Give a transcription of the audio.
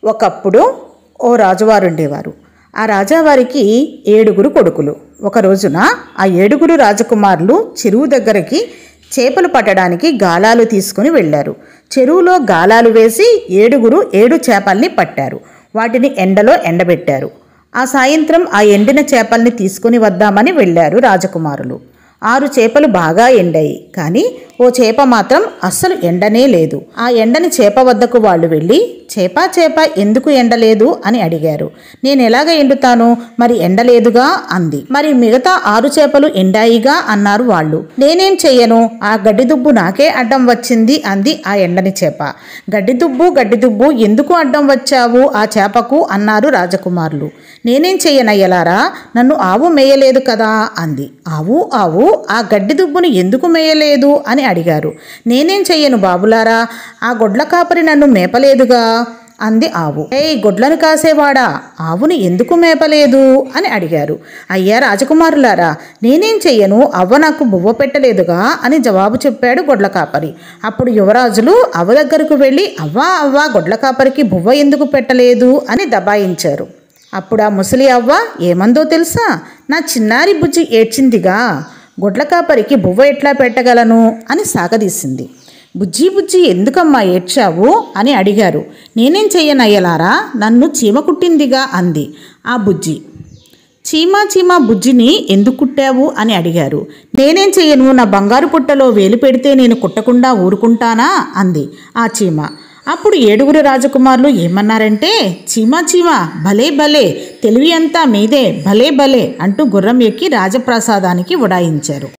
ఒకప్పుడు ఓ రాజువారు ఉండేవారు. ఆ రాజావారికి 7 కొడుకులు. ఒక రోజున ఆ 7 రాజకుమారులు చెరువు దగ్గరికి చేపలు పట్టడానికి గాలాలు తీసుకుని వెళ్ళారు. చెరువులో గాలాలు వేసి 7 చేపల్ని పట్టారు. వాటిని ఎండలో ఎండబెట్టారు. ఆ సాయంత్రం ఆ ఎండిన చేపల్ని తీసుకుని వద్దామని వెళ్ళారు రాజకుమారులు. 6 చేపలు బాగా ఎండాయి, కానీ ఓ చేప మాత్రం అస్సలు ఎండనే లేదు. ఆ ఎండని చేప వద్దకు వాళ్ళు వెళ్ళి, చేప ఎందుకు ఎండలేదు అని అడిగారు. నేను ఎలాగ ఎండుతాను, మరి ఎండలేదుగా అంది. మరి మిగతా 6 చేపలు ఎండాయిగా అన్నారు వాళ్ళు. నేనేం చెయ్యను, ఆ గడ్డిదుబ్బు నాకే అడ్డం వచ్చింది అంది ఆ ఎండని చేప. గడ్డిదుబ్బు ఎందుకు అడ్డం వచ్చావు ఆ చేపకు అన్నారు రాజకుమారులు. నేనేం చెయ్యనయ్యలారా, నన్ను ఆవు మేయలేదు కదా అంది. ఆవు ఆ గడ్డిదుబ్బుని ఎందుకు మేయలేదు అని అడిగారు. నేనేం చెయ్యను బాబులారా, ఆ గొడ్ల కాపరి నన్ను మేపలేదుగా అంది ఆవు. గొడ్లను కాసేవాడా, ఆవుని ఎందుకు మేపలేదు అని అడిగారు. అయ్యా రాజకుమారులారా, నేనేం చెయ్యను, అవ్వ నాకు బువ్వ పెట్టలేదుగా అని జవాబు చెప్పాడు గొడ్ల కాపరి. అప్పుడు యువరాజులు అవ్వ దగ్గరకు వెళ్ళి, అవ్వ గొడ్ల కాపరికి బువ్వ ఎందుకు పెట్టలేదు అని దబాయించారు. అప్పుడు ఆ ముసలి అవ్వ ఏమందో తెలుసా, నా చిన్నారి బుజ్జి ఏడ్చిందిగా, గొడ్ల కాపరికి బువ్వ ఎట్లా పెట్టగలను అని సాగదీసింది. బుజ్జి ఎందుకమ్మా ఏడ్చావు అని అడిగారు. నేనేం చెయ్యనయ్యలారా, నన్ను చీమ కుట్టిందిగా అంది ఆ బుజ్జి. చీమ బుజ్జిని ఎందుకు కుట్టావు అని అడిగారు. నేనేం చెయ్యను, నా బంగారు పుట్టలో వేలు పెడితే నేను కుట్టకుండా ఊరుకుంటానా అంది ఆ చీమ. అప్పుడు 7 రాజకుమారులు ఏమన్నారంటే, చీమ భలే తెలివి అంతా మీదే, భలే అంటూ గుర్రం ఎక్కి రాజప్రసాదానికి ఉడాయించారు.